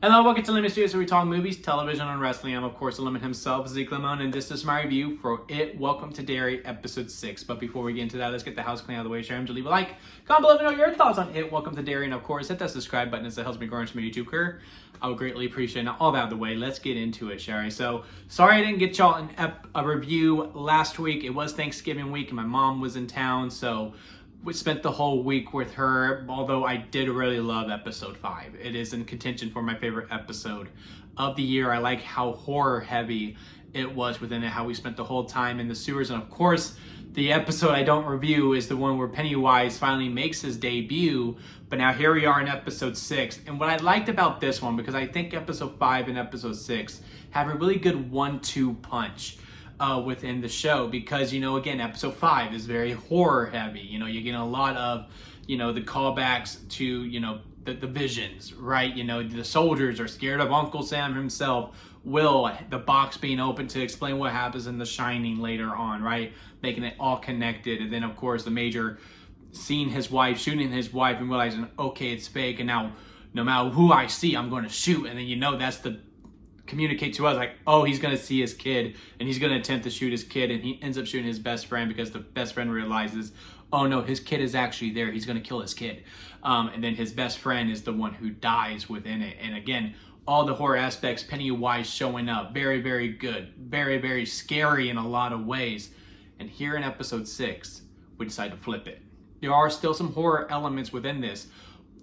Hello, welcome to Limit Studios, where we talk movies, television, and wrestling. I'm, of course, the Limit himself, Zeke Limon, and this is my review for It, Welcome to Derry, Episode 6. But before we get into that, let's get the house clean out of the way. Share them to leave a like, comment below, let me know your thoughts on It, Welcome to Derry, and of course, hit that subscribe button as it helps me grow into my YouTube career. I would greatly appreciate it. Now, all that out of the way, let's get into it, shall we? So, sorry I didn't get y'all a review last week. It was Thanksgiving week, and my mom was in town, so we spent the whole week with her, although I did really love episode 5. It is in contention for my favorite episode of the year. I like how horror heavy it was within it, how we spent the whole time in the sewers. And of course, the episode I don't review is the one where Pennywise finally makes his debut. But now here we are in episode 6. And what I liked about this one, because I think episode 5 and episode 6 have a really good 1-2 punch within the show, because, you know, again, episode 5 is very horror heavy. You know, you're getting a lot of, you know, the callbacks to, you know, the visions, right? You know, the soldiers are scared of Uncle Sam himself. Will, the box being open to explain what happens in The Shining later on, right? Making it all connected. And then, of course, the Major seeing his wife, shooting his wife, and realizing, okay, it's fake, and now no matter who I see, I'm going to shoot. And then, you know, that's the communicate to us, like, oh, he's going to see his kid and he's going to attempt to shoot his kid, and he ends up shooting his best friend because the best friend realizes, oh no, his kid is actually there, he's going to kill his kid, and then his best friend is the one who dies within it. And again, all the horror aspects, Pennywise showing up, very, very good, very, very scary in a lot of ways. And here in episode 6, we decide to flip it. There are still some horror elements within this.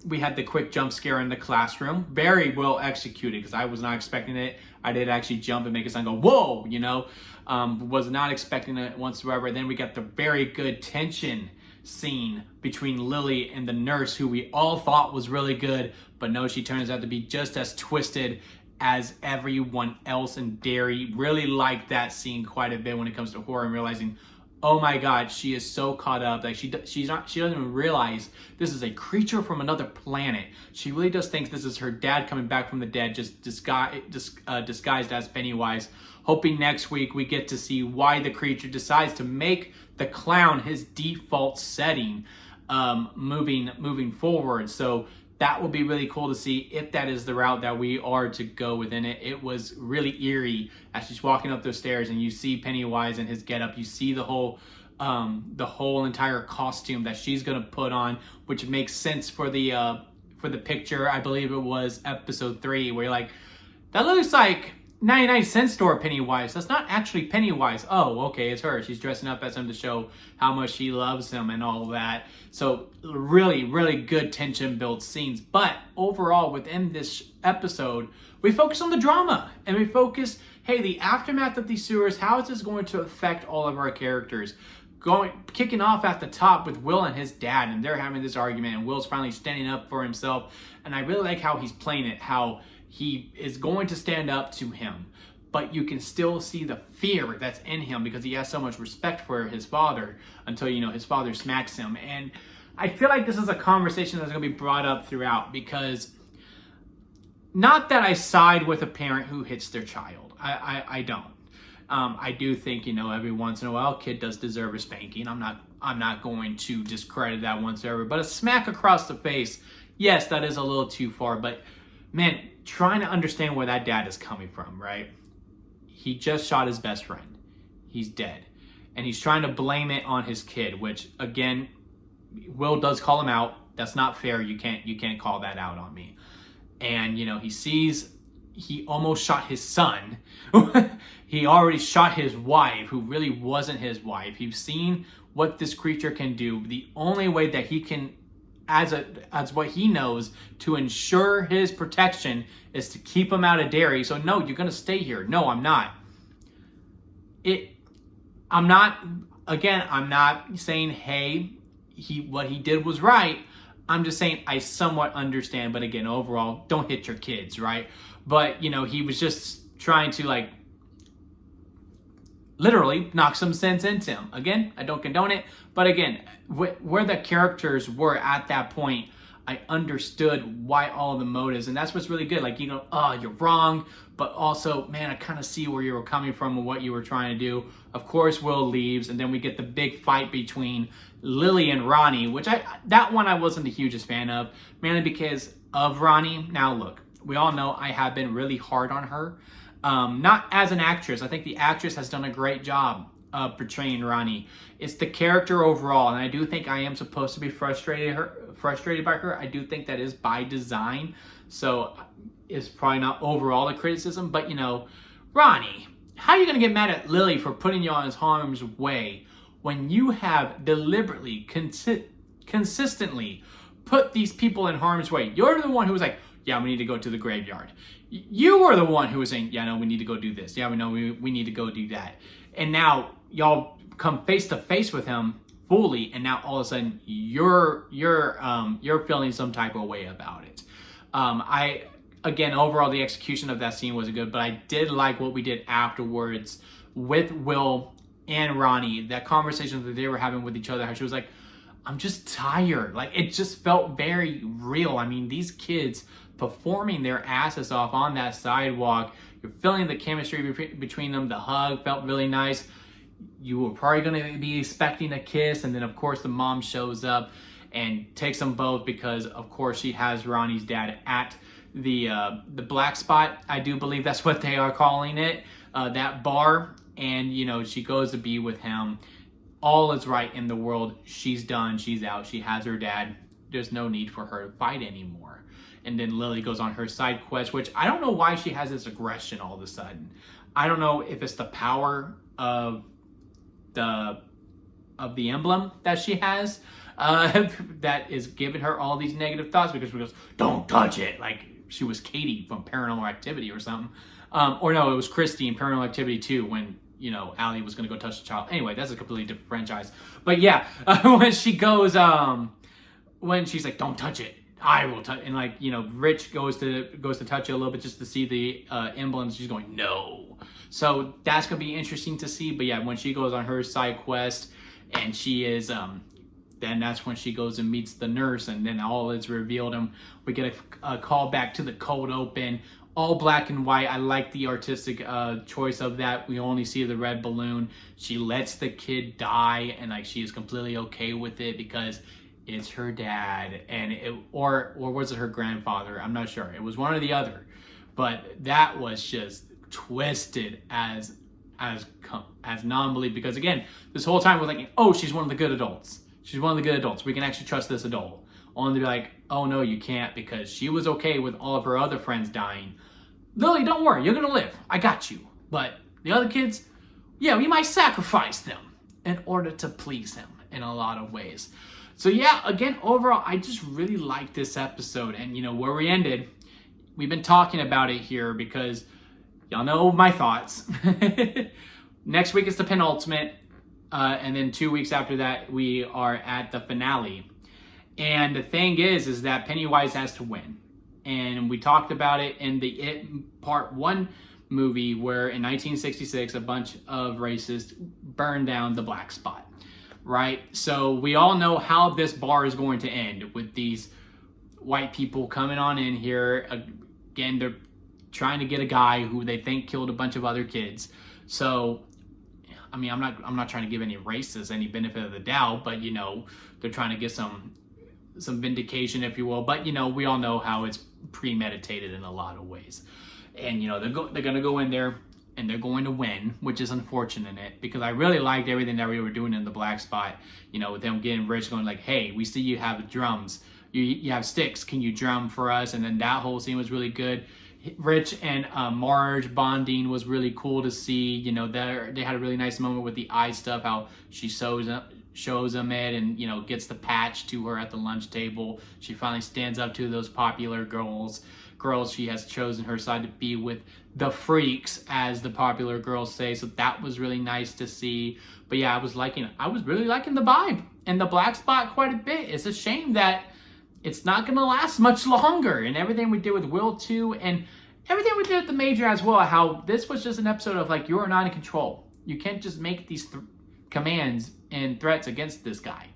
We had the quick jump scare in the classroom, very well executed, because I was not expecting it. I did actually jump and make a sound go, whoa, you know, was not expecting it whatsoever. Then we got the very good tension scene between Lily and the nurse, who we all thought was really good, but no, she turns out to be just as twisted as everyone else in Derry. Really liked that scene quite a bit when it comes to horror, and realizing, oh my God, she is so caught up. Like she doesn't even realize this is a creature from another planet. She really just thinks this is her dad coming back from the dead, just disguised as Pennywise. Hoping next week we get to see why the creature decides to make the clown his default setting, moving forward. So that will be really cool to see if that is the route that we are to go within it. It was really eerie as she's walking up those stairs, and you see Pennywise and his getup. You see the whole entire costume that she's gonna put on, which makes sense for the picture. I believe it was episode 3, where you're like, that looks like 99-cent store Pennywise. That's not actually Pennywise. Oh, okay, it's her. She's dressing up as him to show how much she loves him and all that. So really, really good tension-built scenes. But overall, within this episode, we focus on the drama. And we focus, hey, the aftermath of these sewers, how is this going to affect all of our characters? Kicking off at the top with Will and his dad, and they're having this argument, and Will's finally standing up for himself. And I really like how he's playing it, how he is going to stand up to him, but you can still see the fear that's in him because he has so much respect for his father until, you know, his father smacks him. And I feel like this is a conversation that's going to be brought up throughout, because not that I side with a parent who hits their child. I don't. I do think, you know, every once in a while, kid does deserve a spanking. I'm not going to discredit that whatsoever. But a smack across the face, yes, that is a little too far. But man, trying to understand where that dad is coming from, right? He just shot his best friend. He's dead. And he's trying to blame it on his kid, which, again, Will does call him out. That's not fair. You can't call that out on me. And, you know, he sees he almost shot his son. He already shot his wife, who really wasn't his wife. He's seen what this creature can do. The only way that he can, as what he knows, to ensure his protection is to keep him out of Derry. So no, you're gonna stay here. No, I'm not. I'm not saying, hey, what he did was right. I'm just saying I somewhat understand, but again, overall, don't hit your kids, right? But, you know, he was just trying to, like, literally knock some sense into him. Again, I don't condone it, but again, where the characters were at that point, I understood why all the motives, and that's what's really good. Like, you know, oh, you're wrong, but also, man, I kind of see where you were coming from and what you were trying to do. Of course, Will leaves, and then we get the big fight between Lily and Ronnie, which that one I wasn't the hugest fan of, mainly because of Ronnie. Now, look, we all know I have been really hard on her. Not as an actress. I think the actress has done a great job of portraying Ronnie. It's the character overall, and I do think I am supposed to be frustrated by her. I do think that is by design, so it's probably not overall a criticism. But Ronnie, how are you gonna get mad at Lily for putting you on his harm's way when you have deliberately, consistently put these people in harm's way? You're the one who was like, yeah, we need to go to the graveyard. You were the one who was saying, yeah, no, we need to go do this. Yeah, we know we need to go do that. And now y'all come face to face with him fully, and now all of a sudden you're feeling some type of way about it. Again, overall, the execution of that scene wasn't good, but I did like what we did afterwards with Will and Ronnie. That conversation that they were having with each other, how she was like, I'm just tired. Like, it just felt very real. I mean, these kids performing their asses off on that sidewalk. You're feeling the chemistry between them. The hug felt really nice. You were probably going to be expecting a kiss, and then of course the mom shows up and takes them both because of course she has Ronnie's dad at the black spot. I do believe that's what they are calling it, that bar. And she goes to be with him. All is right in the world. She's done. She's out. She has her dad. There's no need for her to fight anymore. And then Lily goes on her side quest, which I don't know why she has this aggression all of a sudden. I don't know if it's the power of the emblem that she has that is giving her all these negative thoughts, because she goes, don't touch it. Like she was Katie from Paranormal Activity or something. Or no, it was Christy in Paranormal Activity 2 when Allie was going to go touch the child. Anyway, that's a completely different franchise. But yeah, when she goes, when she's like, don't touch it, I will touch, and like, Rich goes to touch it a little bit just to see the emblems. She's going, no. So that's going to be interesting to see. But yeah, when she goes on her side quest and she is, then that's when she goes and meets the nurse, and then all is revealed, and we get a call back to the cold open. All black and white. I like the artistic choice of that. We only see the red balloon. She lets the kid die, and like she is completely okay with it because it's her dad, and or was it her grandfather? I'm not sure. It was one or the other, but that was just twisted as non-belief, because again, this whole time we're thinking, oh, she's one of the good adults. She's one of the good adults. We can actually trust this adult. Only to be like, oh no, you can't, because she was okay with all of her other friends dying. Lily, don't worry, you're gonna live. I got you. But the other kids, yeah, we might sacrifice them in order to please him in a lot of ways. So yeah, again, overall, I just really like this episode. And where we ended, we've been talking about it here because y'all know my thoughts. Next week is the penultimate. And then 2 weeks after that, we are at the finale. And the thing is that Pennywise has to win. And we talked about it in the It Part 1 movie, where in 1966, a bunch of racists burned down the black spot, right? So we all know how this bar is going to end, with these white people coming on in here. Again, they're trying to get a guy who they think killed a bunch of other kids. So, I mean, I'm not trying to give any racists any benefit of the doubt, but they're trying to get some vindication, if you will. But we all know how it's premeditated in a lot of ways. And they're going to go in there and they're going to win, which is unfortunate, because I really liked everything that we were doing in the black spot. With them getting Rich going like, hey, we see you have drums, you have sticks, can you drum for us? And then that whole scene was really good. Rich and Marge bonding was really cool to see. They had a really nice moment with the eye stuff, how she shows them it, and gets the patch to her at the lunch table. She finally stands up to those popular girls she has chosen her side to be with, the freaks, as the popular girls say. So that was really nice to see. But yeah, I was really liking the vibe and the black spot quite a bit. It's a shame that it's not going to last much longer, and everything we did with Will too, and everything we did at the Major as well, how this was just an episode of like, you're not in control. You can't just make these commands and threats against this guy.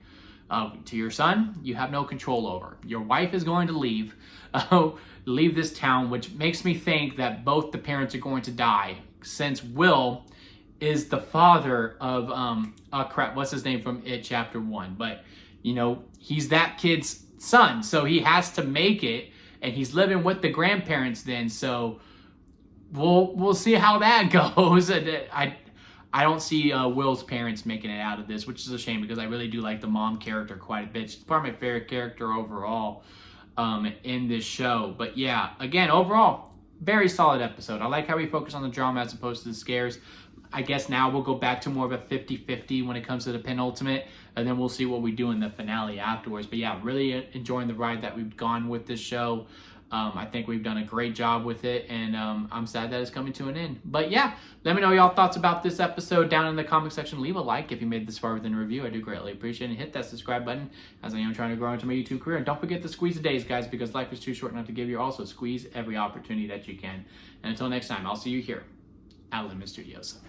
To your son, you have no control over. Your wife is going to leave this town, which makes me think that both the parents are going to die, since Will is the father of what's his name from It Chapter 1, but he's that kid's son, so he has to make it and he's living with the grandparents then. So we'll see how that goes. I don't see Will's parents making it out of this, which is a shame because I really do like the mom character quite a bit. She's probably my favorite character overall in this show. But yeah, again, overall, very solid episode. I like how we focus on the drama as opposed to the scares. I guess now we'll go back to more of a 50-50 when it comes to the penultimate, and then we'll see what we do in the finale afterwards. But yeah, really enjoying the ride that we've gone with this show. I think we've done a great job with it, and I'm sad that it's coming to an end. But yeah, let me know y'all thoughts about this episode down in the comment section. Leave a like if you made this far within the review. I do greatly appreciate it. And hit that subscribe button as I am trying to grow into my YouTube career. And don't forget to squeeze the days, guys, because life is too short not to give you. Also, squeeze every opportunity that you can. And until next time, I'll see you here at Lemon Studios.